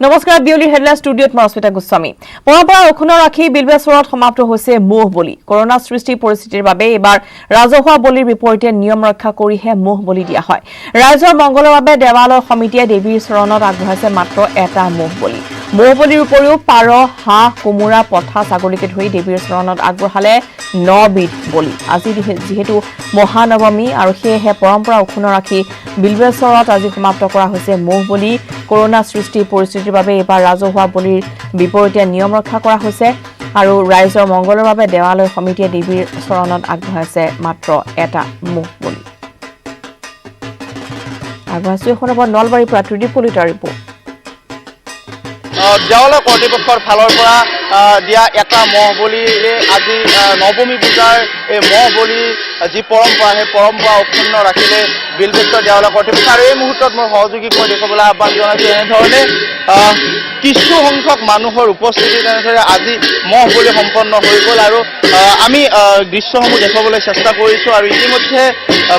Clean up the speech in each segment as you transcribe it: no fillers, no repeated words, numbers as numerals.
নমস্কাৰ বিউলি হেডলাইন ষ্টুডিঅ'ত মই অস্মিতা গোস্বামী পৰম্পৰা অক্ষুণ্ণ ৰাখি বিলবেশ্বৰত সমাপ্ত হৈছে মহ বলি কৰোনা সৃষ্টি পৰিস্থিতিৰ বাবে এবাৰ ৰাজহুৱা বলিৰ বিপৰীতে নিয়ম ৰক্ষা কৰিহে মহ বলি দিয়া হয় ৰাইজৰ মংগলৰ বাবে দেৱালয় সমিতিয়ে দেৱীৰ চৰণত আগবঢ়াইছে মাত্ৰ এটা মহ বলিৰ উপৰিও পাৰ হাঁহ কোমোৰা পঠা ছাগলীকে ধৰি দেৱীৰ চৰণত আগবঢ়ালে 9 বিধ বলি আজি যেহেতু মহানৱমী আৰু সেয়েহে পৰম্পৰা অক্ষুণ্ণ ৰাখি বিলবেশ্বৰত আজি সমাপ্ত কৰা হৈছে মহ বলি কৰোনা সৃষ্টি পৰিস্থিতিৰ বাবে এবাৰ ৰাজহুৱা বলিৰ বিপৰীতে নিয়ম ৰক্ষা কৰা হৈছে আৰু ৰাইজৰ মংগলৰ বাবে দেৱালয় সমিতিয়ে দেৱীৰ চৰণত আগবঢ়াইছে মাত্ৰ এটা মহ বলি আগবাঢ়িছো এখন নলবাৰীৰ পৰা ত্ৰিদীপ কলিতাৰ ৰিপৰ্ট দেৱালয় কৰ্তৃপক্ষৰ ফালৰ পৰা দিয়া এটা মহ বলি আজি নৱমী পূজাৰ এই মহ বলি যি পৰম্পৰা সেই পৰম্পৰা অক্ষুণ্ণ ৰাখিলে বিলবেশ্বৰ দেৱালয় কৰ্তৃপক্ষ আৰু এই মুহূৰ্তত মোৰ সহযোগীক মই দেখুৱাবলৈ আহ্বান জনাইছো এনেধৰণে কিছু সংখ্যক মানুহৰ উপস্থিতিত এনেদৰে আজি মহ বলি সম্পন্ন হৈ গ'ল আৰু আমি দৃশ্যসমূহ দেখুৱাবলৈ চেষ্টা কৰিছোঁ আৰু ইতিমধ্যে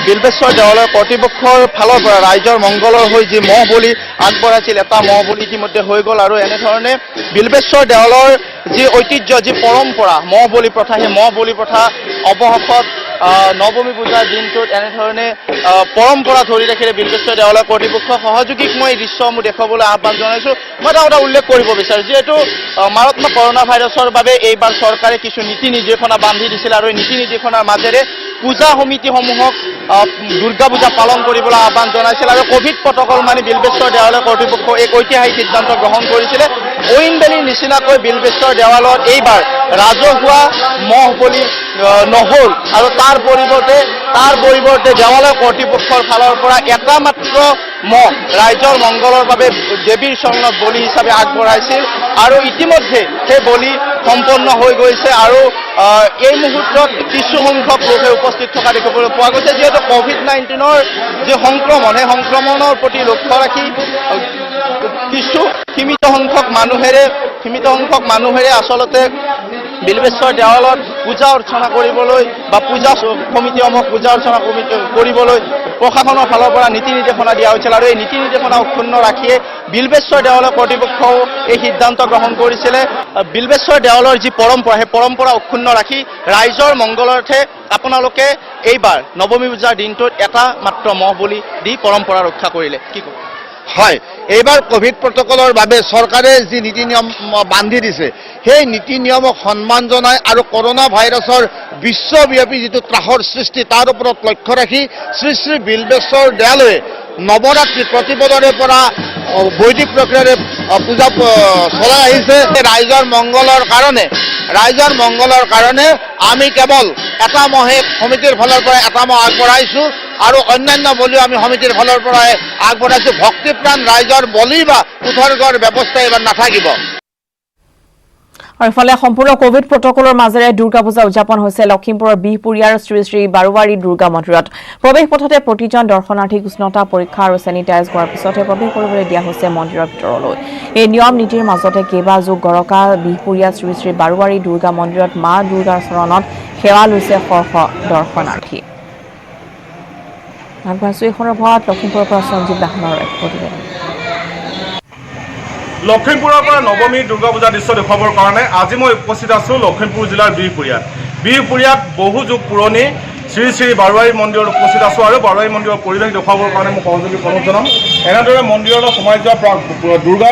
বিলবেশ্বৰ দেৱালয় কৰ্তৃপক্ষৰ ফালৰ পৰা ৰাইজৰ মংগলৰ হৈ যি মহ বলি আগবঢ়াইছিল এটা মহ বলি ইতিমধ্যে হৈ গ'ল আৰু এনেধৰণে বিলবেশ্বৰ দেৱালয়ৰ যি ঐতিহ্য যি পৰম্পৰা মহ বলি প্ৰথা সেই মহ বলি প্ৰথা অৱশেষত নৱমী পূজাৰ দিনটোত এনেধৰণে পৰম্পৰা ধৰি ৰাখিলে বিলবেশ্বৰ দেৱালয় কৰ্তৃপক্ষ সহযোগীক মই এই দৃশ্যসমূহ দেখুৱাবলৈ আহ্বান জনাইছোঁ মই এটা কথা উল্লেখ কৰিব বিচাৰোঁ যিহেতু মাৰাত্মক কৰোনা ভাইৰাছৰ বাবে এইবাৰ চৰকাৰে কিছু নীতি নিৰ্দেশনা বান্ধি দিছিল আৰু এই নীতি নিৰ্দেশনাৰ মাজেৰে পূজা সমিতিসমূহক দুৰ্গা পূজা পালন কৰিবলৈ আহ্বান জনাইছিল আৰু কোভিড প্ৰটকল মানি বিলবেশ্বৰ দেৱালয় কৰ্তৃপক্ষ এক ঐতিহাসিক সিদ্ধান্ত গ্ৰহণ কৰিছিলে ঐনবেলিৰ নিচিনাকৈ বিলবেশ্বৰ দেৱালয়ত এইবাৰ ৰাজহুৱা মহ বলি নহ'ল আৰু তাৰ পৰিৱৰ্তে দেৱালয় কৰ্তৃপক্ষৰ ফালৰ পৰা এটা মাত্ৰ মহ ৰাইজৰ মংগলৰ বাবে দেৱীৰ চৰণত বলি হিচাপে আগবঢ়াইছিল আৰু ইতিমধ্যে সেই বলি সম্পন্ন হৈ গৈছে আৰু এই মুহূৰ্তত কিছু সংখ্যক লোকে উপস্থিত থকা দেখিবলৈ পোৱা গৈছে যিহেতু কোভিড-19ৰ যি সংক্ৰমণ সেই সংক্ৰমণৰ প্ৰতি লক্ষ্য ৰাখি কিছু সীমিত সংখ্যক মানুহেৰে আচলতে বিলবেশ্বৰ দেৱালয়ত পূজা অৰ্চনা কৰিবলৈ বা পূজা সমিতিসমূহক পূজা অৰ্চনা কৰিবলৈ প্ৰশাসনৰ ফালৰ পৰা নীতি নিৰ্দেশনা দিয়া হৈছিল আৰু এই নীতি নিৰ্দেশনা অক্ষুণ্ণ ৰাখিয়ে বিলবেশ্বৰ দেৱালয় কৰ্তৃপক্ষও এই সিদ্ধান্ত গ্ৰহণ কৰিছিলে বিলবেশ্বৰ দেৱালয়ৰ যি পৰম্পৰা সেই পৰম্পৰা অক্ষুণ্ণ ৰাখি ৰাইজৰ মংগলাৰ্থে আপোনালোকে এইবাৰ নৱমী পূজাৰ দিনটোত এটা মাত্ৰ মহ বলি দি পৰম্পৰা ৰক্ষা কৰিলে কি ক'ব হয় এইবাৰ কোভিড প্ৰটকলৰ বাবে চৰকাৰে যি নীতি নিয়ম বান্ধি দিছে সেই নীতি নিয়মক সন্মান জনাই আৰু কৰোনা ভাইৰাছৰ বিশ্বব্যাপী যিটো ত্ৰাসৰ সৃষ্টি তাৰ ওপৰত লক্ষ্য ৰাখি শ্ৰী শ্ৰী বিলবেশ্বৰ দেৱালয়ে নৱৰাত্ৰি প্ৰতিপদৰে পৰা বৈদিক প্ৰক্ৰিয়াৰে পূজা চলাই আহিছে ৰাইজৰ মংগলৰ কাৰণে আমি কেৱল এটা মহে সমিতিৰ ফালৰ পৰা এটা মহ আগবঢ়াইছোঁ আৰু অন্যান্য বলিও আমি সমিতিৰ ফালৰ পৰাই আগবঢ়াইছোঁ ভক্তিপ্ৰাণ ৰাইজৰ বলি বা উৎসৰ্গৰ ব্যৱস্থা এইবাৰ নাথাকিব আৰু ইফালে সম্পূৰ্ণ কোভিড প্ৰটকলৰ মাজেৰে দুৰ্গা পূজা উদযাপন হৈছে লখিমপুৰৰ বিহপুৰীয়াৰ শ্ৰী শ্ৰী বাৰুৱাৰী দুৰ্গা মন্দিৰত প্ৰৱেশ পথতে প্ৰতিজন দৰ্শনাৰ্থীক উষ্ণতা পৰীক্ষা আৰু চেনিটাইজ কৰাৰ পিছতহে প্ৰৱেশ কৰিবলৈ দিয়া হৈছে মন্দিৰৰ ভিতৰলৈ এই নিয়ম নীতিৰ মাজতে কেইবা যুগ গৰকা বিহপুৰীয়া শ্ৰী শ্ৰী বাৰুৱাৰী দুৰ্গা মন্দিৰত মা দুৰ্গাৰ চৰণত সেৱা লৈছে শ শ দৰ্শনাৰ্থী আগবাঢ়িছো এই সন্দৰ্ভত লখিমপুৰৰ পৰা সঞ্জীৱ দাসনৰ এক প্ৰতিবেদন লখিমপুৰৰ পৰা নৱমী দুৰ্গা পূজা দৃশ্য দেখুৱাবৰ কাৰণে আজি মই উপস্থিত আছোঁ লখিমপুৰ জিলাৰ বিহপুৰীয়াত বহু যুগ পুৰণি শ্ৰী শ্ৰী বাৰুৱাৰী মন্দিৰত উপস্থিত আছোঁ আৰু বাৰুৱাৰী মন্দিৰৰ পৰিৱেশ দেখুৱাবৰ কাৰণে মই সহযোগী অনুৰোধ জনাম এনেদৰে মন্দিৰলৈ সোমাই যোৱা দুৰ্গা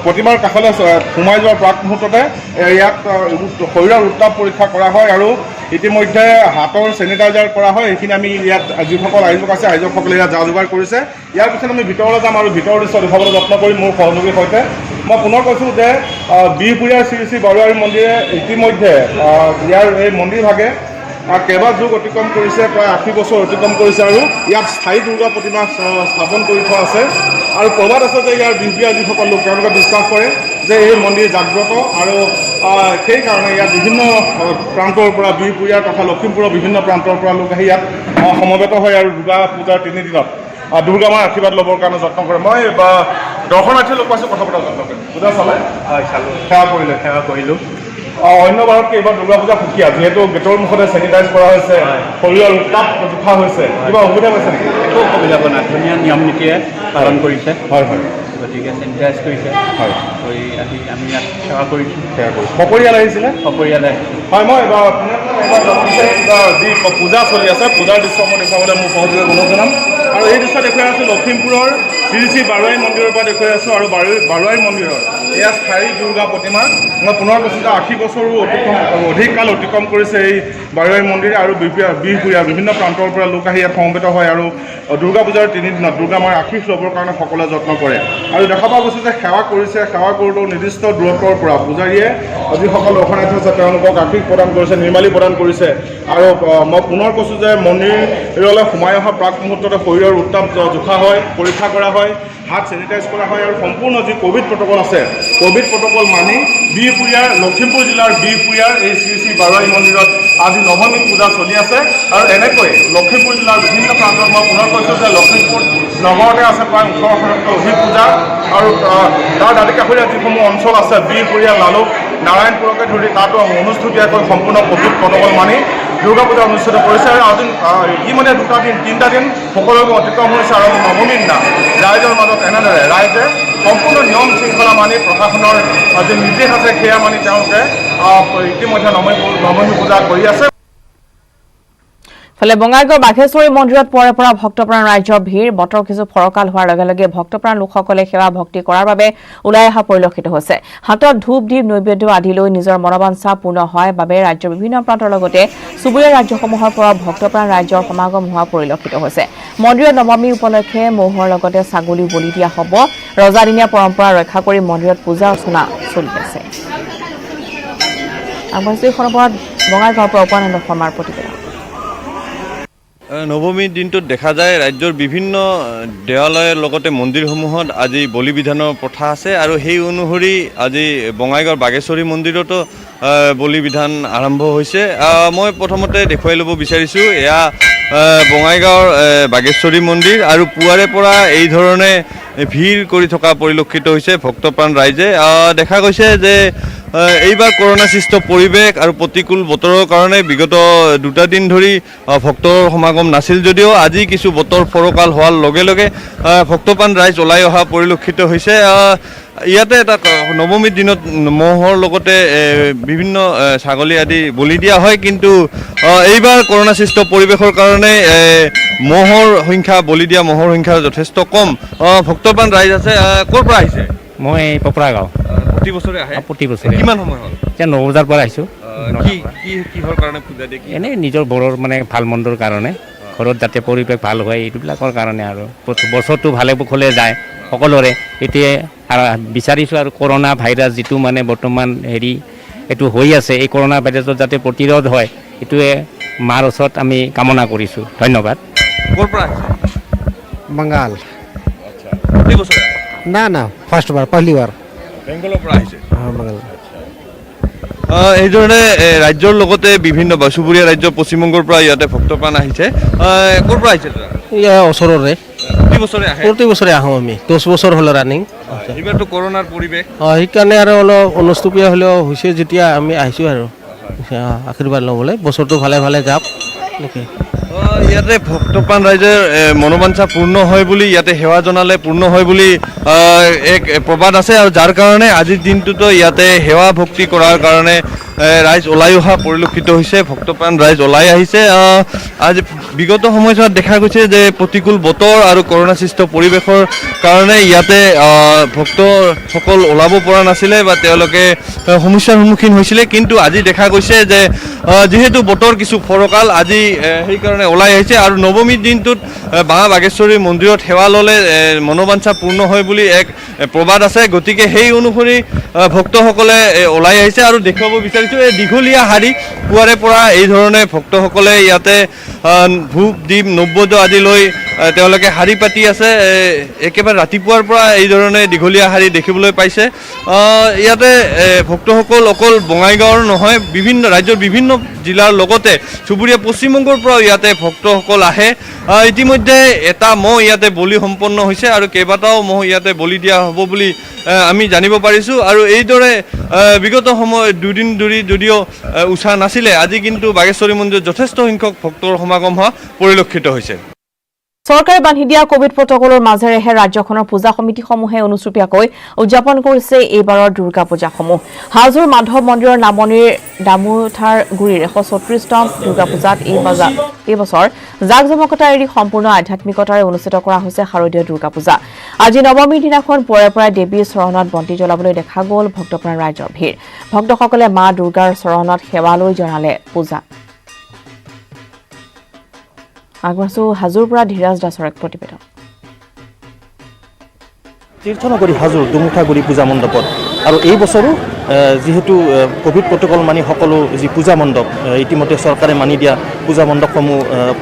প্ৰতিমাৰ কাষলৈ সোমাই যোৱাৰ প্ৰাক মুহূৰ্ততে ইয়াত শৰীৰৰ উত্তাপ পৰীক্ষা কৰা হয় আৰু ইতিমধ্যে হাতৰ চেনিটাইজাৰ কৰা হয় সেইখিনি আমি ইয়াত যিসকল আয়োজক আছে আয়োজকসকলে ইয়াত যা যোগাৰ কৰিছে ইয়াৰ পিছত আমি ভিতৰলৈ যাম আৰু ভিতৰৰ দৃশ্য দেখুৱাবলৈ যত্ন কৰিম মোৰ সহযোগীৰ সৈতে মই পুনৰ কৈছোঁ যে বিহপুৰীয়াৰ শ্ৰী শ্ৰী বাৰুৱাৰী মন্দিৰে ইতিমধ্যে ইয়াৰ এই মন্দিৰভাগে কেইবা যুগ অতিক্ৰম কৰিছে প্ৰায় 80 বছৰ অতিক্ৰম কৰিছে আৰু ইয়াত স্থায়ী দুৰ্গা প্ৰতিমা স্থাপন কৰি থোৱা আছে আৰু প্ৰবাদ আছে যে ইয়াৰ বিহপুৰীয়াৰ যিসকল লোক তেওঁলোকে বিশ্বাস কৰে যে এই মন্দিৰ জাগ্ৰত আৰু সেইকাৰণে ইয়াত বিভিন্ন প্ৰান্তৰ পৰা বিহপুৰীয়াৰ তথা লখিমপুৰৰ বিভিন্ন প্ৰান্তৰ পৰা লোক আহি ইয়াত সমবেত হয় আৰু দুৰ্গা পূজাৰ 3 দিনত দুৰ্গা মাৰ আশীৰ্বাদ ল'বৰ কাৰণে যত্ন কৰে মই দৰ্শনাৰ্থী লোক পাইছোঁ কথা পতাৰ যত্ন কৰিম পূজা চালে হয় চালোঁ সেৱা কৰিলোঁ অন্য বাৰতকৈ এইবাৰ দুৰ্গা পূজা সুকীয়া যিহেতু গেটৰ মুখতে চেনিটাইজ কৰা হৈছে শৰীৰৰ উত্তাপ জোখা হৈছে কিবা অসুবিধা পাইছে নেকি একো অসুবিধা পোৱা নাই ধুনীয়া নিয়ম নীতিৰে পালন কৰিছে হয় গতিকে চেনিটাইজ কৰিছে হয় কৰি আহি আমি ইয়াত সেৱা কৰিছোঁ সেয়া কৰিছোঁ সপৰিয়াল আহিছিলে সপৰিয়ালে হয় মই এবাৰ যি পূজা চলি আছে পূজাৰ দৃশ্য মই দেখুৱাবলৈ মোৰ সহযোগে অনুৰোধ জনাম আৰু এই দৃশ্য দেখুৱাই আছোঁ লখিমপুৰৰ শ্ৰী শ্ৰী বাৰুৱাই মন্দিৰৰ পৰা দেখুৱাই আছোঁ আৰু বাৰুৱাই মন্দিৰৰ এয়া স্থায়ী দুৰ্গা প্ৰতিমা মই পুনৰ কৈছোঁ যে 80 বছৰো অধিক কাল অতিক্ৰম কৰিছে এই বাৰুৱাই মন্দিৰ আৰু বিহপুৰীয়া বিভিন্ন প্ৰান্তৰ পৰা লোক আহি ইয়াত সমবেত হয় আৰু দুৰ্গা পূজাৰ 3 দিনত দুৰ্গা মাৰ আশীষ ল'বৰ কাৰণে সকলোৱে যত্ন কৰে আৰু দেখা পোৱা গৈছে যে সেৱা কৰিছে সেৱা কৰোঁতেও নিৰ্দিষ্ট দূৰত্বৰ পৰা পূজাৰীয়ে যিসকল দৰ্শনাৰ্থী আছে তেওঁলোকক আশীষ প্ৰদান কৰিছে নিৰ্মালি প্ৰদান কৰিছে আৰু মই পুনৰ কৈছোঁ যে মন্দিৰলৈ সোমাই অহা প্ৰাক মুহূৰ্ততে শৰীৰৰ উত্তাপ জোখা হয় পৰীক্ষা কৰা হয় হাত চেনিটাইজ কৰা হয় আৰু সম্পূৰ্ণ যি ক'ভিড প্ৰট'কল আছে ক'ভিড প্ৰট'কল মানি বিহপুৰীয়াৰ লখিমপুৰ জিলাৰ বিহপুৰীয়াৰ এই শ্ৰী শ্ৰী বাৰুৱাই মন্দিৰত আজি নৱমী পূজা চলি আছে আৰু এনেকৈ লখিমপুৰ জিলাৰ বিভিন্ন প্ৰান্তত মই পুনৰ কৈছোঁ যে লখিমপুৰ নগৰতে আছে প্ৰায় 1800তকৈ অধিক পূজা আৰু তাৰ দাঁতি কাষৰীয়া যিসমূহ অঞ্চল আছে বিহপুৰীয়া লালুক নাৰায়ণপুৰকে ধৰি তাতো অনুষ্ঠতীয়াকৈ সম্পূৰ্ণ ক'ভিড প্ৰট'কল মানি দুৰ্গা পূজা অনুষ্ঠিত কৰিছে আৰু আজি ইতিমধ্যে 3টা দিন সকলোবোৰ অতিক্ৰম হৈছে আৰু নৱমীৰ দিনা ৰাইজৰ মাজত এনেদৰে ৰাইজে সম্পূৰ্ণ নিয়ম শৃংখলা মানি প্ৰশাসনৰ যি নিৰ্দেশ আছে সেয়া মানি তেওঁলোকে ইতিমধ্যে নৱমী পূজা কৰি আছে ফলে বঙাইগাঁও বাঘেশ্বৰী মন্দিৰত পুৱাৰে পৰা ভক্তপ্ৰাণ ৰাইজৰ ভিৰ বতৰ কিছু ফৰকাল হোৱাৰ লগে লগে ভক্তপ্ৰাণ লোকসকলে সেৱা ভক্তি কৰাৰ বাবে ওলাই অহা পৰিলক্ষিত হৈছে হাতত ধূপ দীপ নৈবেদ্য আদি লৈ নিজৰ মনোবাঞ্ছা পূৰ্ণ হোৱাৰ বাবে ৰাজ্যৰ বিভিন্ন প্ৰান্তৰ লগতে চুবুৰীয়া ৰাজ্যসমূহৰ পৰা ভক্তপ্ৰাণ ৰাইজৰ সমাগম হোৱা পৰিলক্ষিত হৈছে মন্দিৰত নৱমী উপলক্ষে মহৰ লগতে ছাগলী বলি দিয়া হ'ব ৰজাদিনীয়া পৰম্পৰা ৰক্ষা কৰি মন্দিৰত পূজা অৰ্চনা চলি আছে বঙাইগাঁৱৰ পৰা উপানন্দ শৰ্মাৰ প্ৰতিবেদন নৱমীৰ দিনটোত দেখা যায় ৰাজ্যৰ বিভিন্ন দেৱালয়ৰ লগতে মন্দিৰসমূহত আজি বলি বিধানৰ প্ৰথা আছে আৰু সেই অনুসৰি আজি বঙাইগাঁৱৰ বাঘেশ্বৰী মন্দিৰতো বলি বিধান আৰম্ভ হৈছে মই প্ৰথমতে দেখুৱাই ল'ব বিচাৰিছোঁ এয়া বঙাইগাঁৱৰ বাঘেশ্বৰী মন্দিৰ আৰু পুৱাৰে পৰা এই ধৰণে ভিৰ কৰি থকা পৰিলক্ষিত হৈছে ভক্তপ্ৰাণ ৰাইজে দেখা গৈছে যে এইবাৰ কৰোনা সৃষ্ট পৰিৱেশ আৰু প্ৰতিকূল বতৰৰ কাৰণে বিগত 2টা দিন ধৰি ভক্তৰ সমাগম নাছিল যদিও আজি কিছু বতৰ ফৰকাল হোৱাৰ লগে লগে ভক্তপ্ৰাণ ৰাইজ ওলাই অহা পৰিলক্ষিত হৈছে ইয়াতে এটা নৱমীৰ দিনত মহৰ লগতে বিভিন্ন ছাগলী আদি বলি দিয়া হয় কিন্তু এইবাৰ কৰোনা সৃষ্ট পৰিৱেশৰ কাৰণে মহৰ সংখ্যা বলি দিয়া মহৰ সংখ্যা যথেষ্ট কম ভক্তপ্ৰাণ ৰাইজ আছে ক'ৰ পৰা আহিছে মই পপৰা গাঁও প্ৰতি বছৰে আহে প্ৰতি বছৰে কিমান সময় হ'ল এতিয়া 9 বজাৰ পৰা আহিছোঁ কিহৰ কাৰণে পূজা দিয়ে এনেই নিজৰ বৰৰ মানে ভাল মন্দৰ কাৰণে ঘৰত যাতে পৰিৱেশ ভাল হয় এইবিলাকৰ কাৰণে আৰু বছৰটো ভালে কুশলে যায় সকলোৰে এতিয়া বিচাৰিছোঁ আৰু কৰোনা ভাইৰাছ যিটো মানে বৰ্তমান এইটো হৈ আছে এই কৰোনা ভাইৰাছৰ যাতে প্ৰতিৰোধ হয় এইটোৱে মাৰ ওচৰত আমি কামনা কৰিছোঁ ধন্যবাদ ক'ৰ পৰা আহিছে बंगाल আচ্ছা প্ৰতি বছৰে আহে ना फर्स्ट बार पहली बार বেংগলৰ পৰা আহিছে हाँ बंगाल এইধৰণে ৰাজ্যৰ লগতে বিভিন্ন চুবুৰীয়া ৰাজ্য পশ্চিমবংগৰ পৰা ইয়াতে ভক্তপ্ৰাণ আহিছে ক'ৰ পৰা আহিছে ये ওচৰৰে প্ৰতি বছৰে আহে প্ৰতি বছৰে আহোঁ আমি 10 বছৰ হ'ল ৰানিং এইবাৰতো কৰোনাৰ পৰিৱেশ সেইকাৰণে আৰু অলপ অনুষ্ঠুপীয়া হ'লেও হৈছে যেতিয়া আমি আহিছোঁ আৰু আশীৰ্বাদ ল'বলৈ বছৰটো ভালে ভালে যাওক এনেকৈ ইয়াতে ভক্তপ্ৰাণ ৰাইজৰ মনোবাঞ্ছা পূৰ্ণ হয় বুলি ইয়াতে সেৱা জনালে পূৰ্ণ হয় বুলি এক প্ৰবাদ আছে আৰু যাৰ কাৰণে আজিৰ দিনটোতো ইয়াতে সেৱা ভক্তি কৰাৰ কাৰণে ৰাইজ ওলাই অহা পৰিলক্ষিত হৈছে ভক্তপ্ৰাণ ৰাইজ ওলাই আহিছে আজি বিগত সময়ছোৱাত দেখা গৈছে যে প্ৰতিকূল বতৰ আৰু কৰোনা সৃষ্ট পৰিৱেশৰ কাৰণে ইয়াতে ভক্তসকল ওলাব পৰা নাছিলে বা তেওঁলোকে সমস্যাৰ সন্মুখীন হৈছিলে কিন্তু আজি দেখা গৈছে যে যিহেতু বতৰ কিছু ফৰকাল আজি সেইকাৰণে ওলাই আহিছে আৰু নৱমীৰ দিনটোত বাঘেশ্বৰী মন্দিৰত সেৱা ল'লে মনোবাঞ্ছা পূৰ্ণ হয় বুলি এক প্ৰবাদ আছে গতিকে সেই অনুসৰি ভক্তসকলে ওলাই আহিছে আৰু দেখুৱাব বিচাৰিছোঁ এই দীঘলীয়া শাৰী পুৱাৰে পৰা এই ধৰণে ভক্তসকলে ইয়াতে ধূপ দীপ নৈবেদ্য আদি লৈ তেওঁলোকে শাৰী পাতি আছে একেবাৰে ৰাতিপুৱাৰ পৰা এই ধৰণে দীঘলীয়া শাৰী দেখিবলৈ পাইছে ইয়াতে ভক্তসকল অকল বঙাইগাঁৱৰ নহয় বিভিন্ন ৰাজ্যৰ বিভিন্ন জিলাৰ লগতে চুবুৰীয়া পশ্চিমবংগৰ পৰাও ইয়াতে ভক্তসকল আহে ইতিমধ্যে এটা মহ ইয়াতে বলি সম্পন্ন হৈছে আৰু কেইবাটাও মহ ইয়াতে বলি দিয়া হ'ব বুলি আমি জানিব পাৰিছোঁ আৰু এইদৰে বিগত সময় 2 দিন ধৰি যদিও উঠা নাছিলে আজি কিন্তু বাঘেশ্বৰী মন্দিৰত যথেষ্ট সংখ্যক ভক্তৰ সমাগম হোৱা পৰিলক্ষিত হৈছে চৰকাৰে বান্ধি দিয়া কোভিড প্ৰটকলৰ মাজেৰেহে ৰাজ্যখনৰ পূজা সমিতিসমূহে অনুষ্টুপীয়াকৈ উদযাপন কৰিছে এইবাৰৰ দুৰ্গা পূজাসমূহ। হাজোৰ মাধৱ মন্দিৰৰ নামনিৰ দামোঠাৰ গুৰিৰ 134তম দুৰ্গা পূজাত এই বছৰ জাকজমকতা এৰি সম্পূৰ্ণ আধ্যাত্মিকতাৰে অনুষ্ঠিত কৰা হৈছে শাৰদীয় দুৰ্গা পূজা। আজি নৱমীৰ দিনাখন পুৱাৰে পৰাই দেৱীৰ চৰণত বন্তি জ্বলাবলৈ দেখা গ'ল ভক্তপ্ৰাণ ৰাইজৰ ভিৰ। ভক্তসকলে মা দুৰ্গাৰ চৰণত সেৱা লৈ জনালে পূজা। আগবাঢ়ো হাজোৰ পৰা ধীৰাজ দাসৰ এক প্ৰতিবেদন। তীৰ্থনগৰী হাজোৰ দুমুঠাগুৰি পূজা মণ্ডপত আৰু এই বছৰো যিহেতু কোভিড প্ৰটকল মানি সকলো যি পূজা মণ্ডপ ইতিমধ্যে চৰকাৰে মানি দিয়া পূজা মণ্ডপসমূহ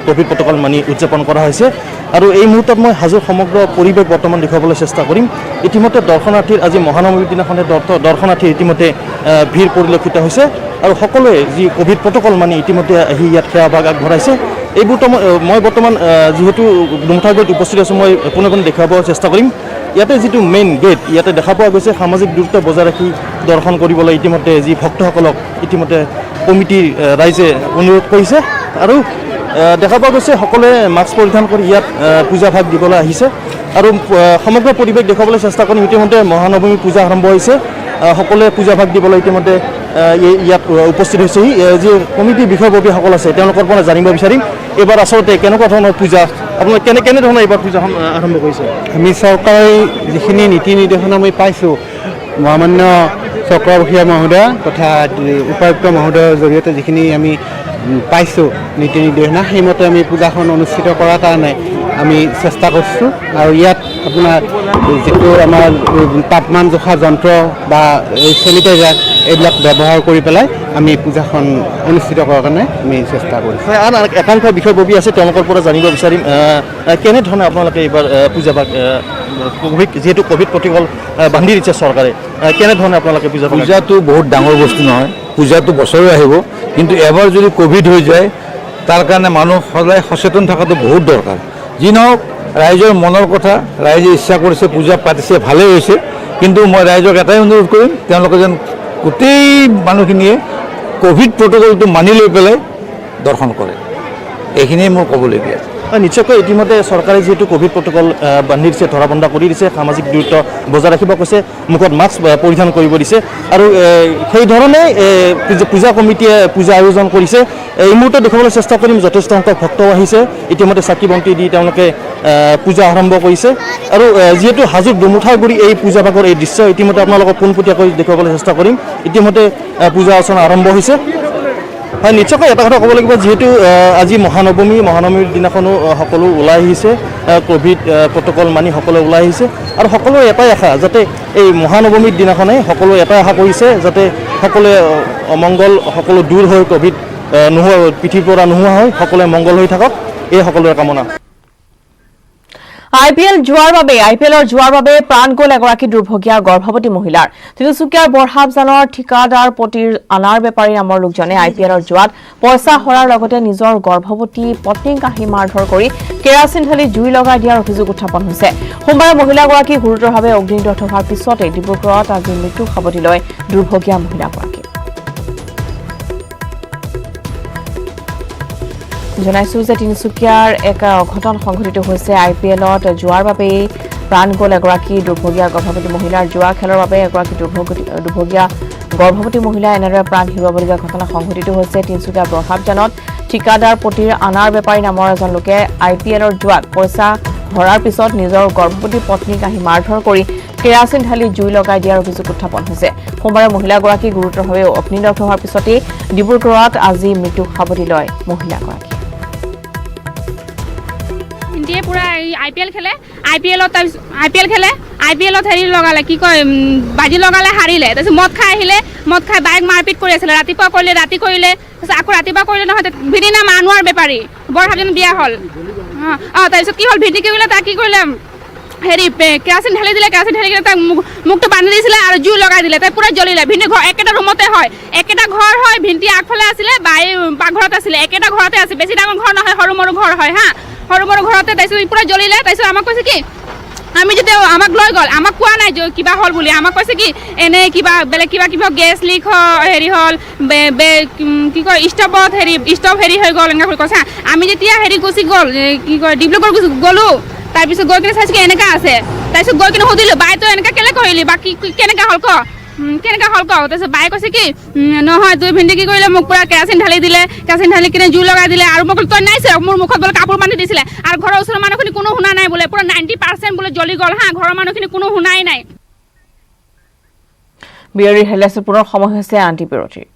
কোভিড প্ৰটকল মানি উদযাপন কৰা হৈছে আৰু এই মুহূৰ্তত মই হাজোৰ সমগ্ৰ পৰিৱেশ বৰ্তমান দেখুৱাবলৈ চেষ্টা কৰিম। ইতিমধ্যে দৰ্শনাৰ্থীৰ আজি মহানৱমীৰ দিনাখনে দৰ্শনাৰ্থীৰ ইতিমধ্যে ভিৰ পৰিলক্ষিত হৈছে আৰু সকলোৱে যি কোভিড প্ৰটকল মানি ইতিমধ্যে আহি ইয়াত সেৱাভাগ আগবঢ়াইছে। এইবোৰতো মই বৰ্তমান যিহেতু দুমুঠাগুৰিত উপস্থিত আছোঁ, মই পোনে পোনে দেখুৱাব চেষ্টা কৰিম। ইয়াতে যিটো মেইন গেট ইয়াতে দেখা পোৱা গৈছে সামাজিক দূৰত্ব বজাই ৰাখি দৰ্শন কৰিবলৈ ইতিমধ্যে যি ভক্তসকলক ইতিমধ্যে কমিটিৰ ৰাইজে অনুৰোধ কৰিছে আৰু দেখা পোৱা গৈছে সকলোৱে মাস্ক পৰিধান কৰি ইয়াত পূজাভাগ দিবলৈ আহিছে আৰু সমগ্ৰ পৰিৱেশ দেখুৱাবলৈ চেষ্টা কৰিম। ইতিমধ্যে মহানৱমী পূজা আৰম্ভ হৈছে, সকলোৱে পূজাভাগ দিবলৈ ইতিমধ্যে ইয়াত উপস্থিত হৈছেহি। যি কমিটিৰ বিষয়ববীয়াসকল আছে তেওঁলোকৰ পৰা জানিব বিচাৰিম এইবাৰ আচলতে কেনেকুৱা ধৰণৰ পূজা, আপোনালোকে কেনেধৰণৰ এইবাৰ পূজাখন আৰম্ভ কৰিছে? আমি চৰকাৰী যিখিনি নীতি নিৰ্দেশনা আমি পাইছোঁ মহামান্য চক্ৰবৰ্তীয়া মহোদয় তথা উপায়ুক্ত মহোদয়ৰ জৰিয়তে যিখিনি আমি পাইছোঁ নীতি নিৰ্দেশনা, সেইমতে আমি পূজাখন অনুষ্ঠিত কৰাৰ কাৰণে আমি চেষ্টা কৰিছোঁ। আৰু ইয়াত আপোনাৰ যিটো আমাৰ তাপমান জোখা যন্ত্ৰ বা চেনিটাইজাৰ এইবিলাক ব্যৱহাৰ কৰি পেলাই আমি পূজাখন অনুষ্ঠিত কৰাৰ কাৰণে আমি চেষ্টা কৰিছোঁ। আন একাংশ বিষয়ববী আছে তেওঁলোকৰ পৰা জানিব বিচাৰিম কেনেধৰণে আপোনালোকে এইবাৰ পূজাভাগ যিহেতু কোভিড প্ৰটকল বান্ধি দিছে চৰকাৰে, কেনেধৰণে আপোনালোকে পূজাটো বহুত ডাঙৰ বস্তু নহয়, পূজাটো বছৰে আহিব, কিন্তু এবাৰ যদি কোভিড হৈ যায় তাৰ কাৰণে মানুহ সদায় সচেতন থকাটো বহুত দৰকাৰ। যি নহওক ৰাইজৰ মনৰ কথা, ৰাইজে ইচ্ছা কৰিছে পূজা পাতিছে ভালেই হৈছে, কিন্তু মই ৰাইজক এটাই অনুৰোধ কৰিম তেওঁলোকে যেন গোটেই মানুহখিনিয়ে কোভিড প্ৰটকলটো মানি লৈ পেলাই দৰ্শন কৰে, এইখিনিয়ে মোৰ ক'বলগীয়া। নিশ্চয়কৈ ইতিমধ্যে চৰকাৰে যিহেতু কোভিড প্ৰটকল বান্ধি দিছে, ধৰা বন্ধা কৰি দিছে, সামাজিক দূৰত্ব বজাই ৰাখিব কৈছে, মুখত মাস্ক পৰিধান কৰিব দিছে আৰু সেইধৰণে পূজা কমিটিয়ে পূজা আয়োজন কৰিছে। এই মুহূৰ্তত দেখুৱাবলৈ চেষ্টা কৰিম যথেষ্ট সংখ্যক ভক্তও আহিছে, ইতিমধ্যে চাকি বন্তি দি তেওঁলোকে পূজা আৰম্ভ কৰিছে আৰু যিহেতু হাজোৰ দুমুঠাগুৰি এই পূজাভাগৰ এই দৃশ্য ইতিমধ্যে আপোনালোকক পোনপটীয়াকৈ দেখুৱাবলৈ চেষ্টা কৰিম। ইতিমধ্যে পূজা অৰ্চনা আৰম্ভ হৈছে। হয়, নিশ্চয়কৈ এটা কথা ক'ব লাগিব, যিহেতু আজি মহানৱমীৰ দিনাখনো সকলো ওলাই আহিছে, কোভিড প্ৰটকল মানি সকলোৱে ওলাই আহিছে আৰু সকলোৰে এটাই আশা যাতে এই মহানৱমীৰ দিনাখনে সকলোৱে এটাই আশা কৰিছে যাতে সকলোৱে অমংগল সকলো দূৰ হৈ কোভিড পৃথিৱীৰ পৰা নোহোৱা হয়, সকলোৱে মংগল হৈ থাকক, এই সকলোৰে কামনা। আইপিএলৰ যোৱাৰ বাবে প্ৰাণ গ'ল এগৰাকী দুৰ্ভগীয়া গৰ্ভৱতী মহিলাৰ। তিনিচুকীয়াৰ বৰহাবজানৰ ঠিকাদাৰ পতিৰ আনাৰ বেপাৰী নামৰ লোকজনে আইপিএলৰ যোৱাত পইচা হৰাৰ লগতে নিজৰ গৰ্ভৱতী পত্নীক আহি মাৰধৰ কৰি কেৰাচিন ঢালি জুই লগাই দিয়াৰ অভিযোগ উত্থাপন হৈছে। সোমবাৰে মহিলাগৰাকী গুৰুতৰভাৱে অগ্নিদগ্ধ হোৱাৰ পিছতে ডিব্ৰুগড়ত আজি মৃত্যুক সাৱটি লয় দুৰ্ভগীয়া মহিলাগৰাকী। জনাইছো যে তিনিচুকীয়াৰ এক অঘটন সংঘটিত হৈছে। আইপিএলত যোৱাৰ বাবেই প্ৰাণ গ'ল এগৰাকী দুৰ্ভগীয়া গৰ্ভৱতী মহিলাৰ। যোৱা খেলৰ বাবে এগৰাকী দুৰ্ভগীয়া গৰ্ভৱতী মহিলা এনেদৰে প্ৰাণ হেৰুৱাবলগীয়া ঘটনা সংঘটিত হৈছে। তিনিচুকীয়াৰ বৰহাবজানত ঠিকাদাৰ পতিৰ আনাৰ বেপাৰী নামৰ এজন লোকে আইপিএলৰ যোৱাত পইচা ভৰাৰ পিছত নিজৰ গৰ্ভৱতী পত্নীক আহি মাৰধৰ কৰি কেৰাচিন ঢালি জুই লগাই দিয়াৰ অভিযোগ উত্থাপন হৈছে। সোমবাৰে মহিলাগৰাকী গুৰুতৰভাৱে অগ্নিদগ্ধ হোৱাৰ পিছতেই ডিব্ৰুগড়ত আজি মৃত্যুক সাৱটি লয় মহিলাগৰাকী। ইণ্ডিয়াই পুৰা আইপিএল খেলে, আইপিএলত হেৰি লগালে, কি কয় বাজি লগালে, হাৰিলে। তাৰপিছত মদ খাই বাইক মাৰপিট কৰি আছিলে। ৰাতিপুৱা কৰিলে, ৰাতি কৰিলে, তাৰপিছত আকৌ ৰাতিপুৱা কৰিলে নহয়, ভিডিনা মানুহৰ বেপাৰী বৰহাবজানত বিয়া হ'ল। তাৰপিছত কি হ'ল, ভিডি কৰিলে, তাক কি কৰিলে হেৰি কেৰাচিন ঢালি দিলে, কেৰাচিন ঢালি কিনে তাক মুখটো বান্ধি দিছিলে আৰু জুই লগাই দিলে। তাই পুৰা জ্বলিলে। ভিন্দি ঘৰ একেটা ৰুমতে হয়, একেটা ঘৰ হয়। ভিন্দি আগফালে আছিলে, বাই পাকঘৰত আছিলে, একেটা ঘৰতে আছে। বেছি ডাঙৰ ঘৰ নহয়, সৰু মৰু ঘৰ হয় হা, সৰু মৰু ঘৰতে। তাৰপিছত পুৰা জ্বলিলে। তাৰপিছত আমাক কৈছে কি আমি যেতিয়া আমাক লৈ গ'ল আমাক কোৱা নাই যে কিবা হ'ল বুলি আমাক কৈছে কি এনে কিবা বেলেগ কিবা গেছ লিক হেৰি হ'ল কি কয় ষ্টভ হেৰি হৈ গ'ল এনেকৈ বুলি কৈছে আমি যেতিয়া হেৰি গুচি গ'ল কি কয় ডিব্ৰুগড় গ'লোঁ তাৰপিছত গৈ কিনে চাইছোঁ কি এনেকুৱা আছে তাৰপিছত গৈ কিনে সুধিলোঁ বাই তই এনেকৈ কেলে কৰিলি বা কি কেনেকৈ হ'ল কেনেকৈ হ'ল তাৰপিছত বায়ে কৈছে কি নহয় তুই ভিন্দি কি কৰিলে মোক পুৰা কেৰাচিন ঢালি দিলে কেৰাচিন ঢালি কিনে জুই লগাই দিলে আৰু মোক তই নাইছে মোৰ মুখত বোলে কাপোৰ বান্ধি দিছিলে আৰু ঘৰৰ ওচৰৰ মানুহখিনি কোনো শুনা নাই বোলে পুৰা 90% বোলে জ্বলি গ'ল ঘৰৰ মানুহখিনি কোনো শুনাই নাই বিয়ৰিৰ হেলাচৰ পুনৰ সময় হৈছে আণ্টি বিৰতিৰ